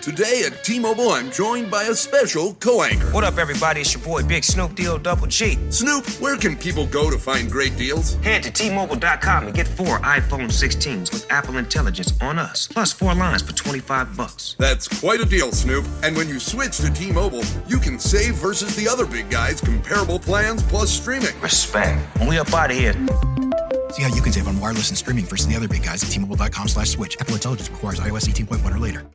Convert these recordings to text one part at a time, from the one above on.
Today at T-Mobile, I'm joined by a special co-anchor. What up, everybody? It's your boy, Big Snoop Deal Double G. Snoop, where can people go to find great deals? Head to T-Mobile.com and get 4 iPhone 16s with Apple Intelligence on us, plus 4 lines for $25. That's quite a deal, Snoop. And when you switch to T-Mobile, you can save versus the other big guys' comparable plans plus streaming. Respect. We up out of here. See how you can save on wireless and streaming versus the other big guys at T-Mobile.com/switch. Apple Intelligence requires iOS 18.1 or later.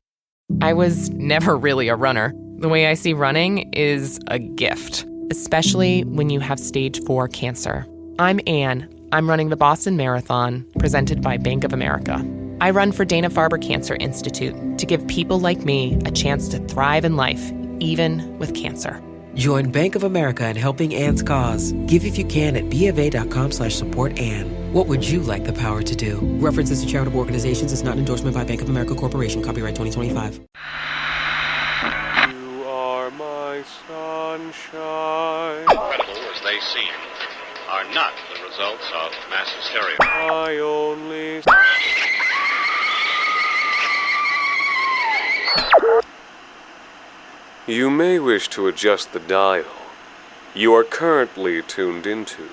I was never really a runner. The way I see running is a gift, especially when you have stage 4 cancer. I'm Anne. I'm running the Boston Marathon, presented by Bank of America. I run for Dana-Farber Cancer Institute to give people like me a chance to thrive in life, even with cancer. Join Bank of America in helping Anne's cause. Give if you can at BofA.com/supportAnne. What would you like the power to do? References to charitable organizations is not an endorsement by Bank of America Corporation. Copyright 2025. You are my sunshine. Incredible as they seem, are not the results of mass hysteria. I only... You may wish to adjust the dial. You are currently tuned into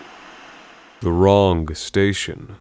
the wrong station.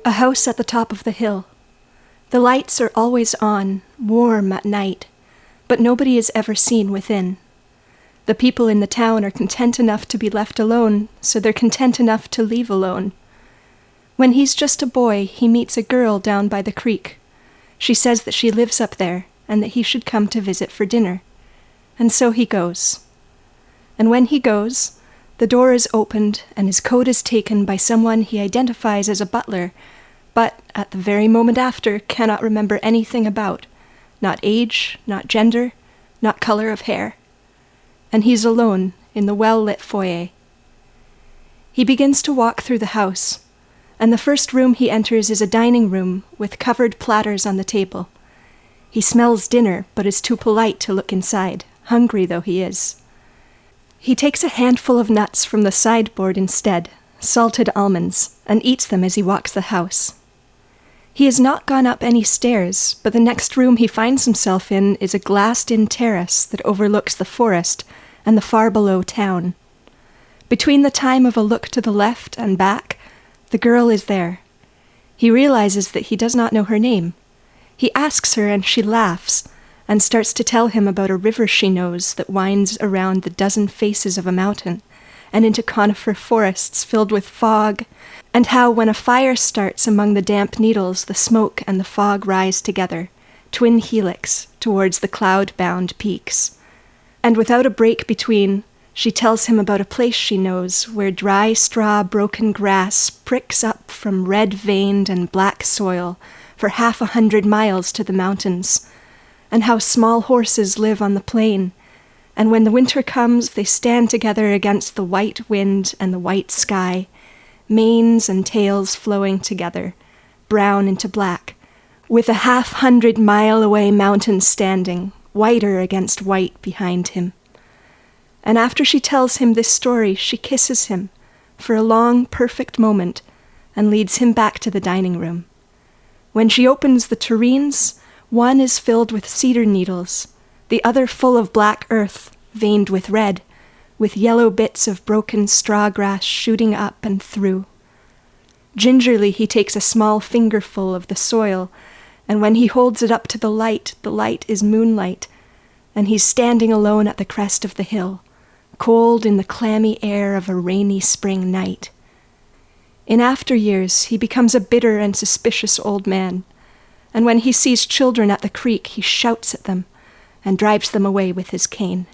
A house at the top of the hill. The lights are always on, warm at night, but nobody is ever seen within. The people in the town are content enough to be left alone, so they're content enough to leave alone. When he's just a boy, he meets a girl down by the creek. She says that she lives up there, and that he should come to visit for dinner. And so he goes. And when he goes, the door is opened, and his coat is taken by someone he identifies as a butler, but at the very moment after cannot remember anything about, not age, not gender, not color of hair. And he's alone in the well-lit foyer. He begins to walk through the house, and the first room he enters is a dining room with covered platters on the table. He smells dinner, but is too polite to look inside, hungry though he is. He takes a handful of nuts from the sideboard instead, salted almonds, and eats them as he walks the house. He has not gone up any stairs, but the next room he finds himself in is a glassed-in terrace that overlooks the forest and the far below town. Between the time of a look to the left and back, the girl is there. He realizes that he does not know her name. He asks her, and she laughs, and starts to tell him about a river she knows that winds around the dozen faces of a mountain, and into conifer forests filled with fog, and how when a fire starts among the damp needles, the smoke and the fog rise together, twin helix, towards the cloud-bound peaks. And without a break between, she tells him about a place she knows where dry straw broken grass pricks up from red-veined and black soil for 100 miles to the mountains, and how small horses live on the plain, and when the winter comes they stand together against the white wind and the white sky, manes and tails flowing together, brown into black, with a 100-mile-away mountain standing, whiter against white behind him. And after she tells him this story, she kisses him for a long, perfect moment and leads him back to the dining room. When she opens the tureens, one is filled with cedar needles, the other full of black earth, veined with red, with yellow bits of broken straw grass shooting up and through. Gingerly he takes a small fingerful of the soil, and when he holds it up to the light is moonlight, and he's standing alone at the crest of the hill, cold in the clammy air of a rainy spring night. In after years he becomes a bitter and suspicious old man, and when he sees children at the creek he shouts at them and drives them away with his cane.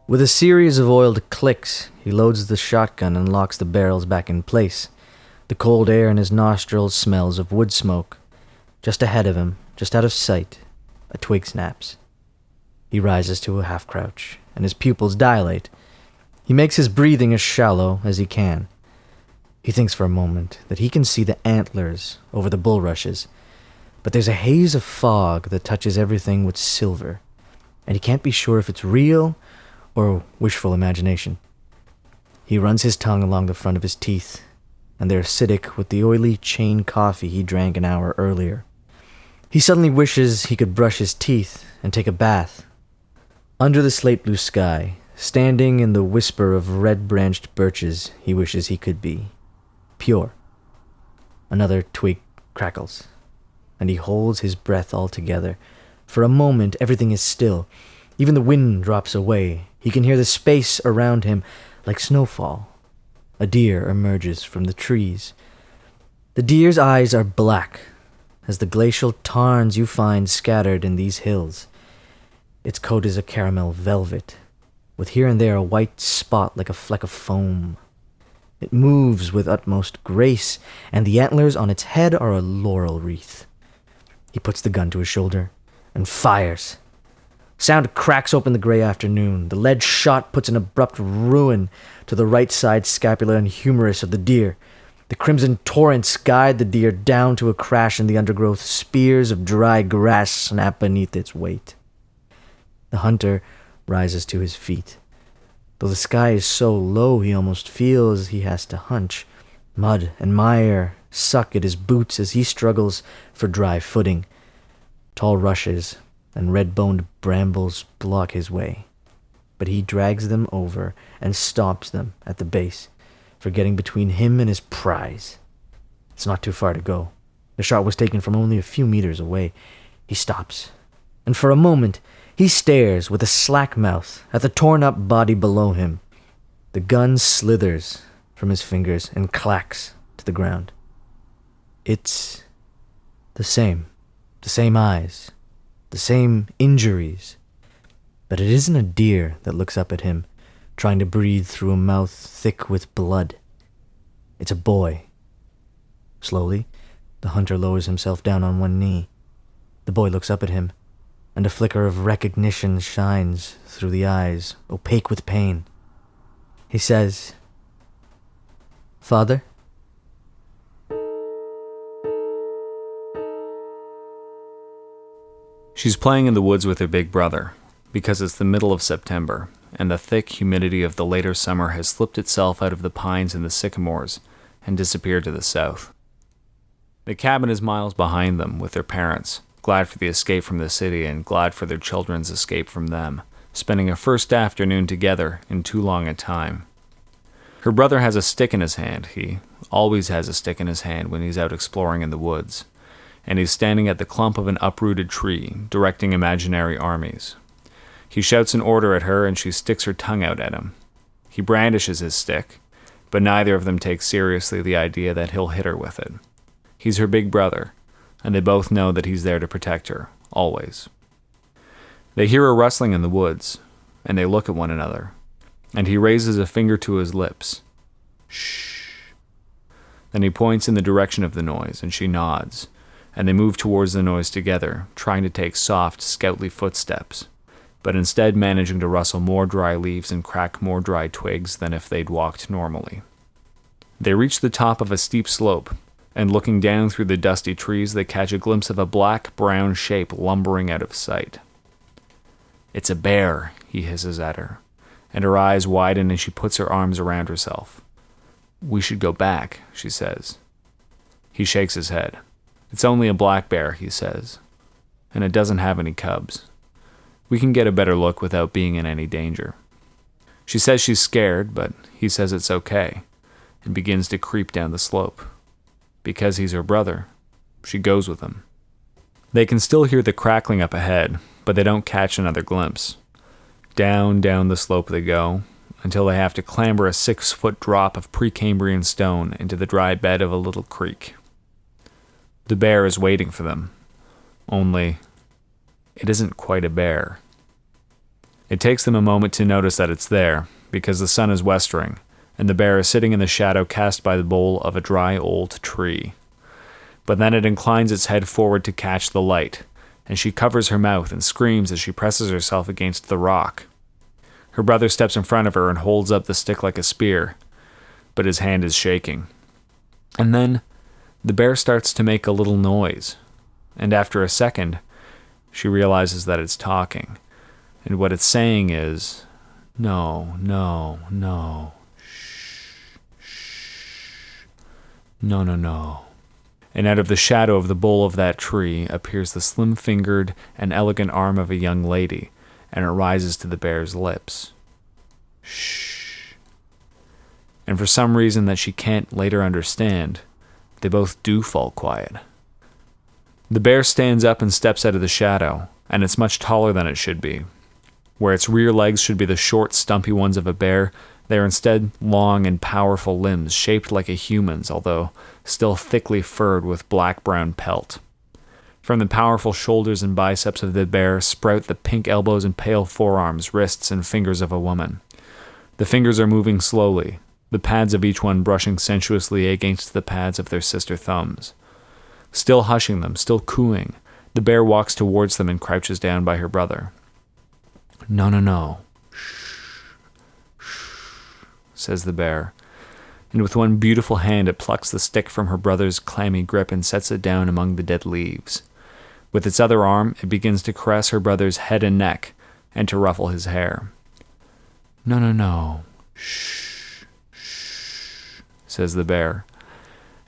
With a series of oiled clicks, he loads the shotgun and locks the barrels back in place. The cold air in his nostrils smells of wood smoke. Just ahead of him, just out of sight, a twig snaps. He rises to a half-crouch, and his pupils dilate. He makes his breathing as shallow as he can. He thinks for a moment that he can see the antlers over the bulrushes, but there's a haze of fog that touches everything with silver, and he can't be sure if it's real or wishful imagination. He runs his tongue along the front of his teeth, and they're acidic with the oily chain coffee he drank an hour earlier. He suddenly wishes he could brush his teeth and take a bath. Under the slate-blue sky, standing in the whisper of red-branched birches, he wishes he could be pure. Another twig crackles, and he holds his breath altogether. For a moment, everything is still. Even the wind drops away. He can hear the space around him like snowfall. A deer emerges from the trees. The deer's eyes are black as the glacial tarns you find scattered in these hills. Its coat is a caramel velvet, with here and there a white spot like a fleck of foam. It moves with utmost grace, and the antlers on its head are a laurel wreath. He puts the gun to his shoulder and fires. Sound cracks open the gray afternoon. The lead shot puts an abrupt ruin to the right side scapula and humerus of the deer. The crimson torrents guide the deer down to a crash in the undergrowth. Spears of dry grass snap beneath its weight. The hunter rises to his feet. Though the sky is so low, he almost feels he has to hunch. Mud and mire suck at his boots as he struggles for dry footing. Tall rushes and red-boned brambles block his way, but he drags them over and stops them at the base, forgetting between him and his prize. It's not too far to go. The shot was taken from only a few meters away. He stops, and for a moment he stares with a slack mouth at the torn-up body below him. The gun slithers from his fingers and clacks to the ground. It's the same eyes, the same injuries, but it isn't a deer that looks up at him, trying to breathe through a mouth thick with blood. It's a boy. Slowly, the hunter lowers himself down on one knee. The boy looks up at him, and a flicker of recognition shines through the eyes, opaque with pain. He says, "Father?" She's playing in the woods with her big brother, because it's the middle of September, and the thick humidity of the later summer has slipped itself out of the pines and the sycamores and disappeared to the south. The cabin is miles behind them with their parents, glad for the escape from the city and glad for their children's escape from them, spending a first afternoon together in too long a time. Her brother has a stick in his hand. He always has a stick in his hand when he's out exploring in the woods, and he's standing at the clump of an uprooted tree, directing imaginary armies. He shouts an order at her, and she sticks her tongue out at him. He brandishes his stick, but neither of them takes seriously the idea that he'll hit her with it. He's her big brother, and they both know that he's there to protect her, always. They hear a rustling in the woods, and they look at one another, and he raises a finger to his lips. Shh. Then he points in the direction of the noise, and she nods, and they move towards the noise together, trying to take soft, scoutly footsteps, but instead managing to rustle more dry leaves and crack more dry twigs than if they'd walked normally. They reach the top of a steep slope, and looking down through the dusty trees, they catch a glimpse of a black-brown shape lumbering out of sight. "It's a bear," he hisses at her, and her eyes widen as she puts her arms around herself. "We should go back," she says. He shakes his head. "It's only a black bear," he says, "and it doesn't have any cubs. We can get a better look without being in any danger." She says she's scared, but he says it's okay, and begins to creep down the slope. Because he's her brother, she goes with him. They can still hear the crackling up ahead, but they don't catch another glimpse. Down the slope they go, until they have to clamber a 6-foot drop of Precambrian stone into the dry bed of a little creek. The bear is waiting for them, only it isn't quite a bear. It takes them a moment to notice that it's there, because the sun is westering, and the bear is sitting in the shadow cast by the bole of a dry old tree. But then it inclines its head forward to catch the light, and she covers her mouth and screams as she presses herself against the rock. Her brother steps in front of her and holds up the stick like a spear, but his hand is shaking. And then the bear starts to make a little noise, and after a second, she realizes that it's talking, and what it's saying is, "No, no, no. No, no, no." And out of the shadow of the bole of that tree appears the slim-fingered and elegant arm of a young lady, and it rises to the bear's lips. Shh. And for some reason that she can't later understand, they both do fall quiet. The bear stands up and steps out of the shadow, and it's much taller than it should be. Where its rear legs should be the short, stumpy ones of a bear, they are instead long and powerful limbs, shaped like a human's, although still thickly furred with black-brown pelt. From the powerful shoulders and biceps of the bear sprout the pink elbows and pale forearms, wrists, and fingers of a woman. The fingers are moving slowly, the pads of each one brushing sensuously against the pads of their sister thumbs. Still hushing them, still cooing, the bear walks towards them and crouches down by her brother. "No, no, no. Says the bear, and with one beautiful hand it plucks the stick from her brother's clammy grip and sets it down among the dead leaves. With its other arm, it begins to caress her brother's head and neck, and to ruffle his hair. "No, no, no. Shh, shh," says the bear,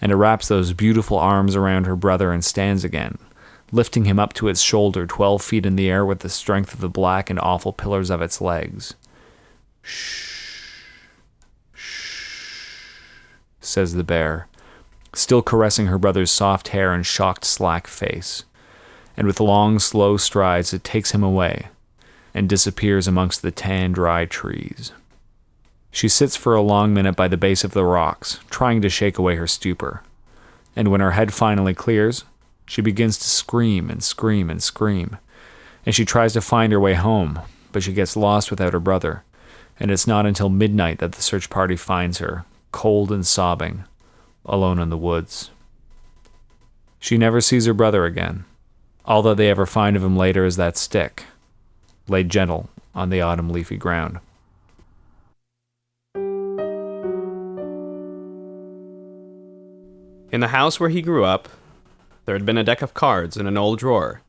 and it wraps those beautiful arms around her brother and stands again, lifting him up to its shoulder 12 feet in the air with the strength of the black and awful pillars of its legs. "Shh, says the bear, still caressing her brother's soft hair and shocked, slack face. And with long, slow strides, it takes him away and disappears amongst the tan, dry trees. She sits for a long minute by the base of the rocks, trying to shake away her stupor. And when her head finally clears, she begins to scream and scream and scream. And she tries to find her way home, but she gets lost without her brother. And it's not until midnight that the search party finds her, cold and sobbing, alone in the woods. She never sees her brother again. All that they ever find of him later is that stick, laid gentle on the autumn leafy ground. In the house where he grew up, there had been a deck of cards in an old drawer,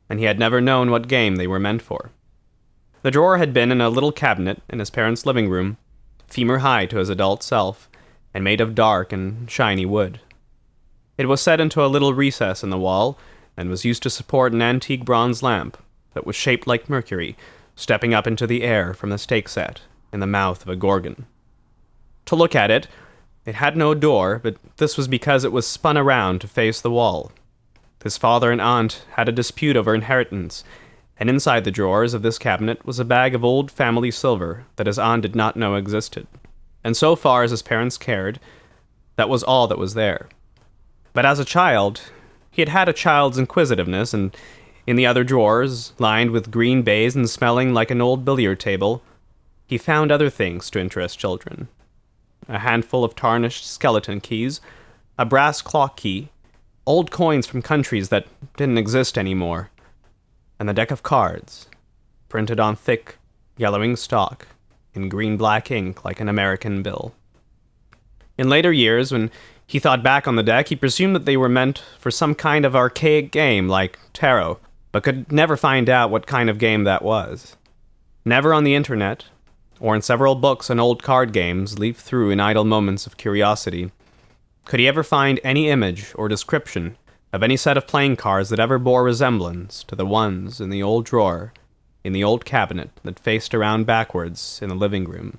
and he had never known what game they were meant for. The drawer had been in a little cabinet in his parents' living room, femur high to his adult self, and made of dark and shiny wood. It was set into a little recess in the wall, and was used to support an antique bronze lamp that was shaped like Mercury, stepping up into the air from the stake set in the mouth of a gorgon. To look at it, it had no door, but this was because it was spun around to face the wall. His father and aunt had a dispute over inheritance, and inside the drawers of this cabinet was a bag of old family silver that his aunt did not know existed. And so far as his parents cared, that was all that was there. But as a child, he had had a child's inquisitiveness, and in the other drawers, lined with green baize and smelling like an old billiard table, he found other things to interest children. A handful of tarnished skeleton keys, a brass clock key, old coins from countries that didn't exist anymore, and the deck of cards, printed on thick, yellowing stock, in green-black ink like an American bill. In later years, when he thought back on the deck, he presumed that they were meant for some kind of archaic game like tarot, but could never find out what kind of game that was. Never on the internet, or in several books on old card games leafed through in idle moments of curiosity, could he ever find any image or description of any set of playing cards that ever bore resemblance to the ones in the old drawer, in the old cabinet that faced around backwards in the living room.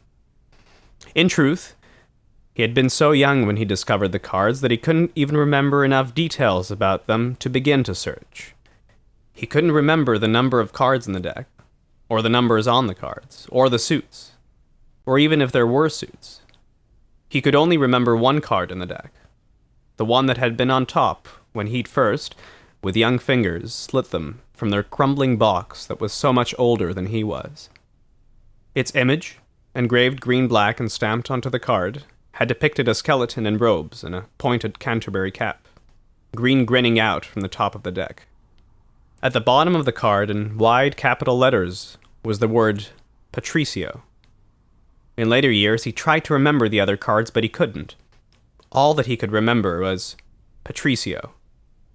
In truth, he had been so young when he discovered the cards that he couldn't even remember enough details about them to begin to search. He couldn't remember the number of cards in the deck, or the numbers on the cards, or the suits, or even if there were suits. He could only remember one card in the deck, the one that had been on top when he'd first, with young fingers, slit them from their crumbling box that was so much older than he was. Its image, engraved green-black and stamped onto the card, had depicted a skeleton in robes and a pointed Canterbury cap, green grinning out from the top of the deck. At the bottom of the card, in wide capital letters, was the word Patricio. In later years, he tried to remember the other cards, but he couldn't. All that he could remember was Patricio,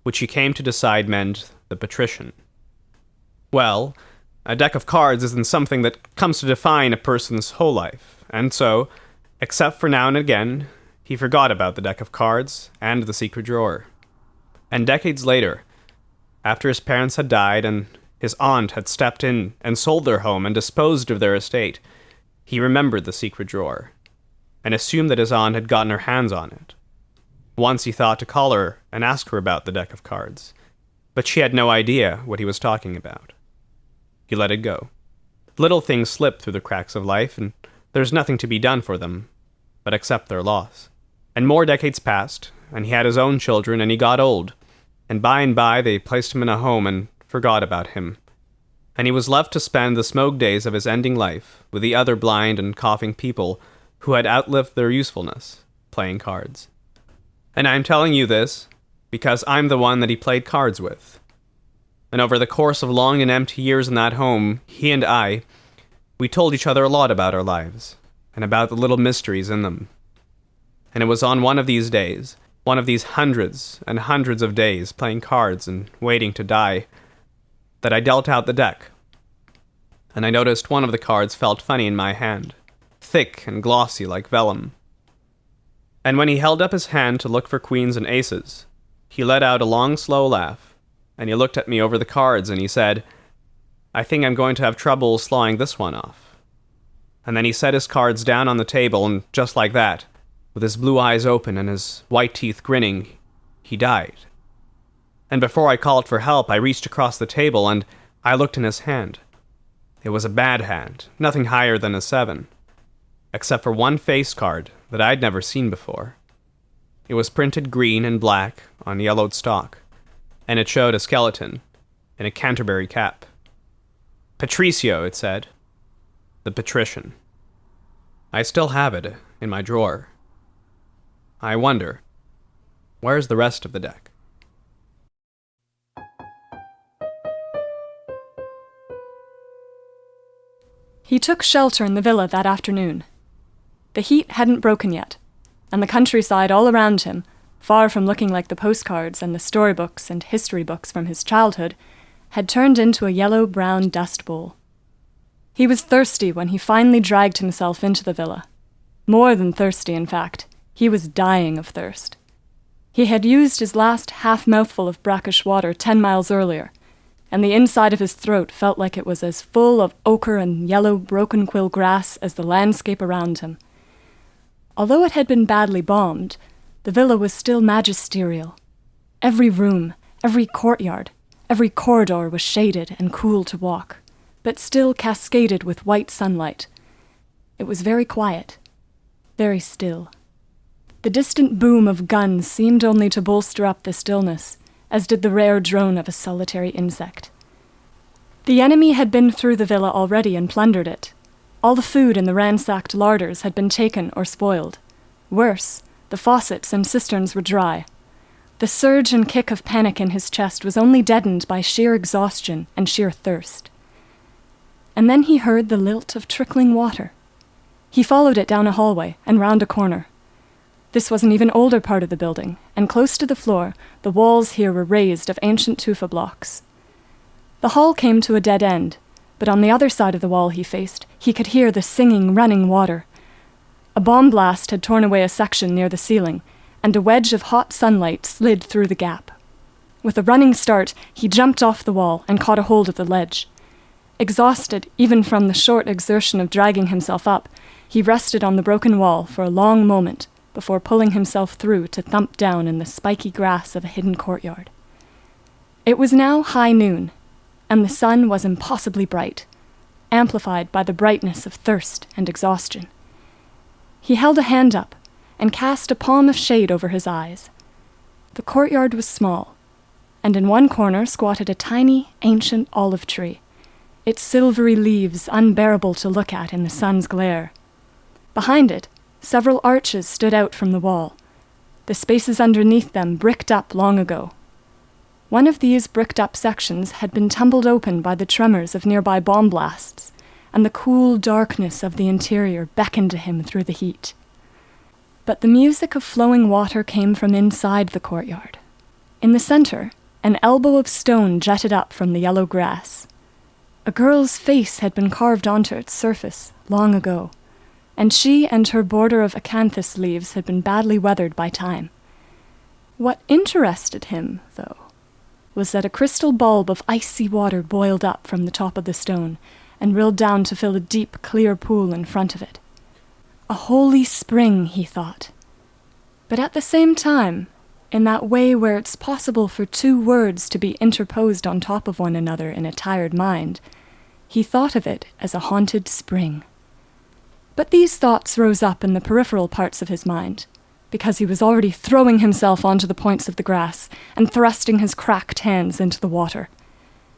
which he came to decide meant the patrician. Well, a deck of cards isn't something that comes to define a person's whole life, and so, except for now and again, he forgot about the deck of cards and the secret drawer. And decades later, after his parents had died and his aunt had stepped in and sold their home and disposed of their estate, he remembered the secret drawer and assumed that his aunt had gotten her hands on it. Once he thought to call her and ask her about the deck of cards, but she had no idea what he was talking about. He let it go. Little things slip through the cracks of life, and there's nothing to be done for them but accept their loss. And more decades passed, and he had his own children, and he got old, and by they placed him in a home and forgot about him. And he was left to spend the smoke days of his ending life with the other blind and coughing people who had outlived their usefulness, playing cards. And I'm telling you this because I'm the one that he played cards with. And over the course of long and empty years in that home, he and I, we told each other a lot about our lives, and about the little mysteries in them. And it was on one of these days, one of these hundreds and hundreds of days playing cards and waiting to die, that I dealt out the deck. And I noticed one of the cards felt funny in my hand, thick and glossy like vellum. And when he held up his hand to look for queens and aces, he let out a long, slow laugh, and he looked at me over the cards and he said, "I think I'm going to have trouble slawing this one off." And then he set his cards down on the table, and just like that, with his blue eyes open and his white teeth grinning, he died. And before I called for help, I reached across the table and I looked in his hand. It was a bad hand, nothing higher than a 7, except for one face card that I'd never seen before. It was printed green and black on yellowed stock, and it showed a skeleton in a Canterbury cap. Patricio, it said. The patrician. I still have it in my drawer. I wonder, where's the rest of the deck? He took shelter in the villa that afternoon. The heat hadn't broken yet, and the countryside all around him, far from looking like the postcards and the storybooks and history books from his childhood, had turned into a yellow-brown dust bowl. He was thirsty when he finally dragged himself into the villa. More than thirsty, in fact. He was dying of thirst. He had used his last half-mouthful of brackish water 10 miles earlier, and the inside of his throat felt like it was as full of ochre and yellow broken-quill grass as the landscape around him. Although it had been badly bombed, the villa was still magisterial. Every room, every courtyard, every corridor was shaded and cool to walk, but still cascaded with white sunlight. It was very quiet, very still. The distant boom of guns seemed only to bolster up the stillness, as did the rare drone of a solitary insect. The enemy had been through the villa already and plundered it. All the food in the ransacked larders had been taken or spoiled. Worse, the faucets and cisterns were dry. The surge and kick of panic in his chest was only deadened by sheer exhaustion and sheer thirst. And then he heard the lilt of trickling water. He followed it down a hallway and round a corner. This was an even older part of the building, and close to the floor, the walls here were raised of ancient tufa blocks. The hall came to a dead end, but on the other side of the wall he faced, he could hear the singing, running water. A bomb blast had torn away a section near the ceiling, and a wedge of hot sunlight slid through the gap. With a running start, he jumped off the wall and caught a hold of the ledge. Exhausted, even from the short exertion of dragging himself up, he rested on the broken wall for a long moment, before pulling himself through to thump down in the spiky grass of a hidden courtyard. It was now high noon, and the sun was impossibly bright, amplified by the brightness of thirst and exhaustion. He held a hand up and cast a palm of shade over his eyes. The courtyard was small, and in one corner squatted a tiny, ancient olive tree. its silvery leaves unbearable to look at in the sun's glare. Behind it, several arches stood out from the wall, the spaces underneath them bricked up long ago. One of these bricked-up sections had been tumbled open by the tremors of nearby bomb blasts, and the cool darkness of the interior beckoned to him through the heat. But the music of flowing water came from inside the courtyard. In the center, an elbow of stone jutted up from the yellow grass. A girl's face had been carved onto its surface long ago, and she and her border of acanthus leaves had been badly weathered by time. What interested him, though, was that a crystal bulb of icy water boiled up from the top of the stone and rilled down to fill a deep, clear pool in front of it. A holy spring, he thought. But at the same time, in that way where it's possible for two words to be interposed on top of one another in a tired mind, he thought of it as a haunted spring. But these thoughts rose up in the peripheral parts of his mind, because he was already throwing himself onto the points of the grass and thrusting his cracked hands into the water.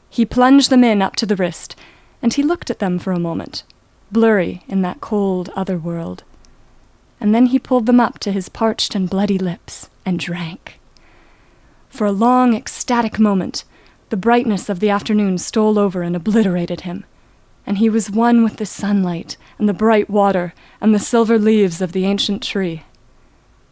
He plunged them in up to the wrist, and he looked at them for a moment, blurry in that cold other world. And then he pulled them up to his parched and bloody lips and drank. For a long, ecstatic moment, the brightness of the afternoon stole over and obliterated him, and he was one with the sunlight and the bright water and the silver leaves of the ancient tree.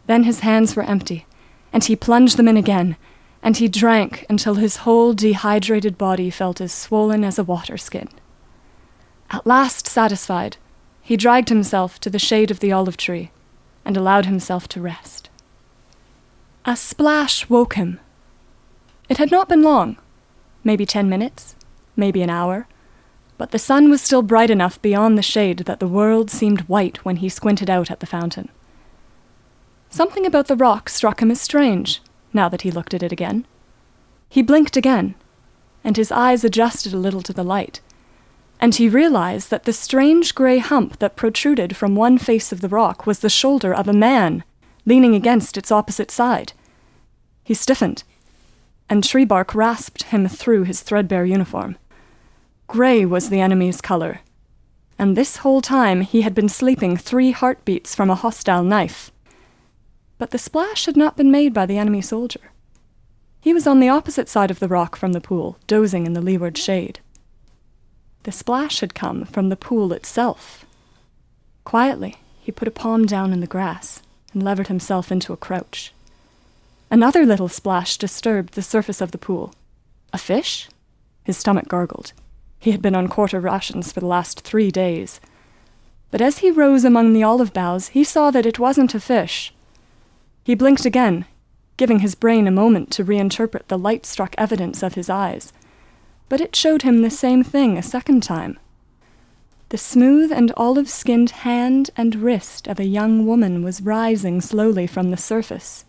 Then his hands were empty, and he plunged them in again, and he drank until his whole dehydrated body felt as swollen as a water skin. At last satisfied, he dragged himself to the shade of the olive tree and allowed himself to rest. A splash woke him. It had not been long, maybe 10 minutes, maybe an hour, but the sun was still bright enough beyond the shade that the world seemed white when he squinted out at the fountain. Something about the rock struck him as strange, now that he looked at it again. He blinked again, and his eyes adjusted a little to the light, and he realized that the strange grey hump that protruded from one face of the rock was the shoulder of a man, leaning against its opposite side. He stiffened, and tree bark rasped him through his threadbare uniform. Grey was the enemy's color, and this whole time he had been sleeping 3 heartbeats from a hostile knife. But the splash had not been made by the enemy soldier. He was on the opposite side of the rock from the pool, dozing in the leeward shade. The splash had come from the pool itself. Quietly, he put a palm down in the grass and levered himself into a crouch. Another little splash disturbed the surface of the pool. A fish? His stomach gargled. He had been on quarter rations for the last 3 days. But as he rose among the olive boughs, he saw that it wasn't a fish. He blinked again, giving his brain a moment to reinterpret the light-struck evidence of his eyes. But it showed him the same thing a second time. The smooth and olive-skinned hand and wrist of a young woman was rising slowly from the surface,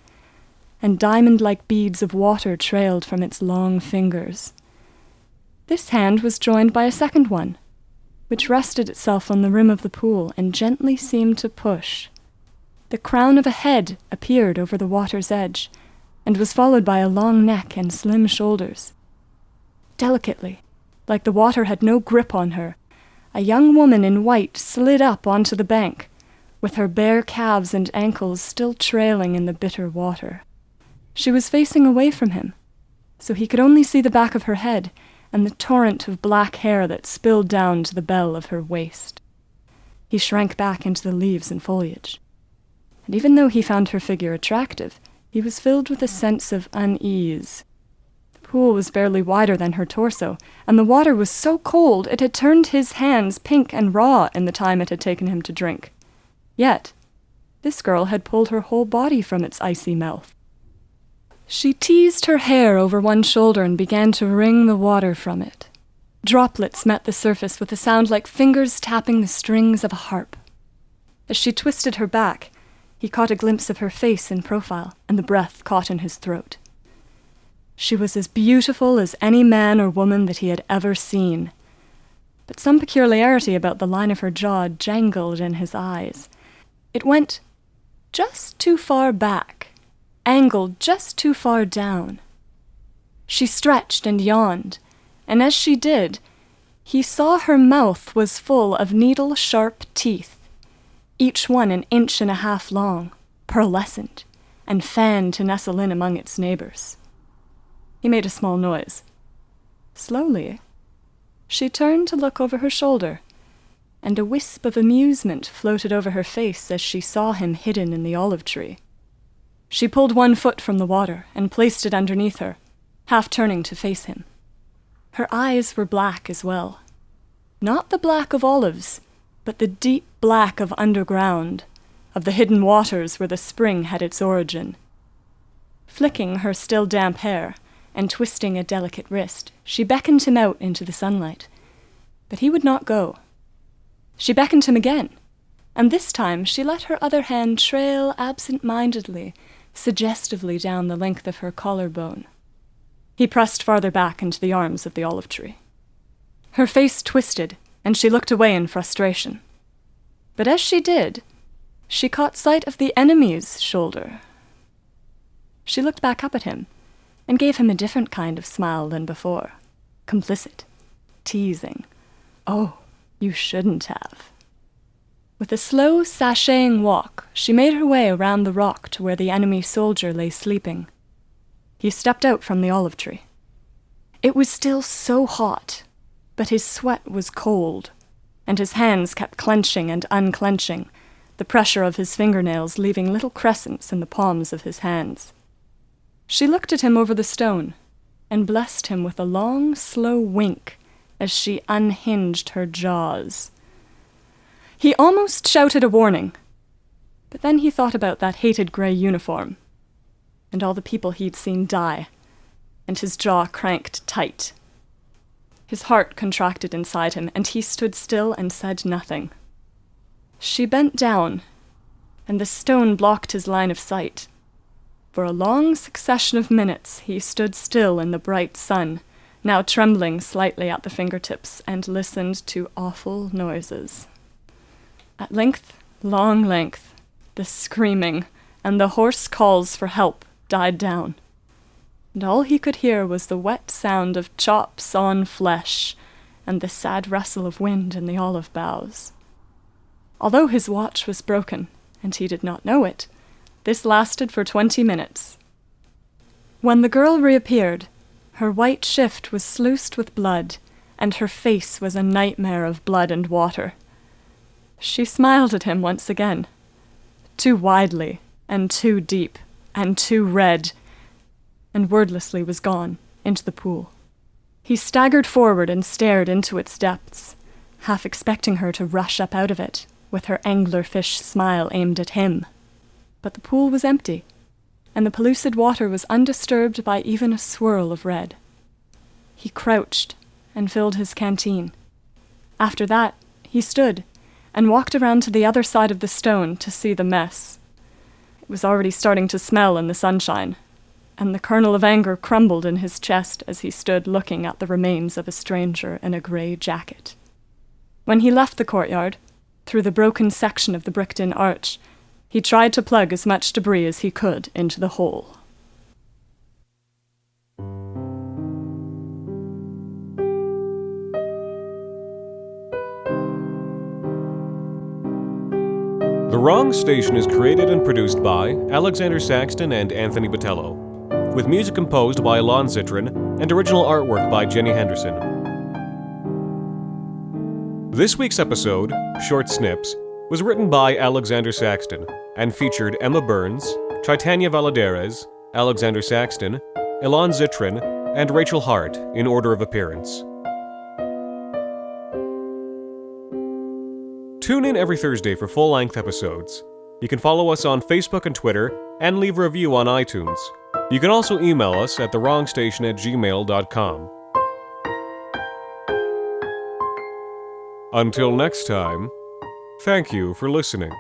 and diamond-like beads of water trailed from its long fingers. This hand was joined by a second one, which rested itself on the rim of the pool and gently seemed to push. The crown of a head appeared over the water's edge, and was followed by a long neck and slim shoulders. Delicately, like the water had no grip on her, a young woman in white slid up onto the bank, with her bare calves and ankles still trailing in the bitter water. She was facing away from him, so he could only see the back of her head and the torrent of black hair that spilled down to the bell of her waist. He shrank back into the leaves and foliage. And even though he found her figure attractive, he was filled with a sense of unease. The pool was barely wider than her torso, and the water was so cold it had turned his hands pink and raw in the time it had taken him to drink. Yet, this girl had pulled her whole body from its icy mouth. She teased her hair over one shoulder and began to wring the water from it. Droplets met the surface with a sound like fingers tapping the strings of a harp. As she twisted her back, he caught a glimpse of her face in profile, and the breath caught in his throat. She was as beautiful as any man or woman that he had ever seen, but some peculiarity about the line of her jaw jangled in his eyes. It went just too far back, angled just too far down. She stretched and yawned, and as she did, he saw her mouth was full of needle-sharp teeth, each one 1.5 inches long, pearlescent, and fanned to nestle in among its neighbors. He made a small noise. Slowly, she turned to look over her shoulder, and a wisp of amusement floated over her face as she saw him hidden in the olive tree. She pulled one foot from the water and placed it underneath her, half turning to face him. Her eyes were black as well. Not the black of olives, but the deep black of underground, of the hidden waters where the spring had its origin. Flicking her still damp hair and twisting a delicate wrist, she beckoned him out into the sunlight. But he would not go. She beckoned him again, and this time she let her other hand trail absent-mindedly, suggestively down the length of her collarbone. He pressed farther back into the arms of the olive tree. Her face twisted, and she looked away in frustration. But as she did, she caught sight of the enemy's shoulder. She looked back up at him, and gave him a different kind of smile than before. Complicit. Teasing. Oh, you shouldn't have. With a slow, sashaying walk, she made her way around the rock to where the enemy soldier lay sleeping. He stepped out from the olive tree. It was still so hot, but his sweat was cold, and his hands kept clenching and unclenching, the pressure of his fingernails leaving little crescents in the palms of his hands. She looked at him over the stone, and blessed him with a long, slow wink as she unhinged her jaws. He almost shouted a warning, but then he thought about that hated grey uniform, and all the people he'd seen die, and his jaw cranked tight. His heart contracted inside him, and he stood still and said nothing. She bent down, and the stone blocked his line of sight. For a long succession of minutes he stood still in the bright sun, now trembling slightly at the fingertips, and listened to awful noises. At length, long length, the screaming and the hoarse calls for help died down, and all he could hear was the wet sound of chops on flesh and the sad rustle of wind in the olive boughs. Although his watch was broken, and he did not know it, this lasted for 20 minutes. When the girl reappeared, her white shift was sluiced with blood, and her face was a nightmare of blood and water. She smiled at him once again, too widely, and too deep, and too red, and wordlessly was gone into the pool. He staggered forward and stared into its depths, half expecting her to rush up out of it, with her anglerfish smile aimed at him. But the pool was empty, and the pellucid water was undisturbed by even a swirl of red. He crouched and filled his canteen. After that, he stood and walked around to the other side of the stone to see the mess. It was already starting to smell in the sunshine, and the kernel of anger crumbled in his chest as he stood looking at the remains of a stranger in a grey jacket. When he left the courtyard, through the broken section of the bricked-in arch, he tried to plug as much debris as he could into the hole. The Wrong Station is created and produced by Alexander Saxton and Anthony Botello, with music composed by Ilan Tzitrin and original artwork by Jenny Henderson. This week's episode, Short Snips, was written by Alexander Saxton and featured Emma Burns, Titania Valladares, Alexander Saxton, Ilan Tzitrin, and Rachel Hart in order of appearance. Tune in every Thursday for full-length episodes. You can follow us on Facebook and Twitter, and leave a review on iTunes. You can also email us at thewrongstation@gmail.com. Until next time, thank you for listening.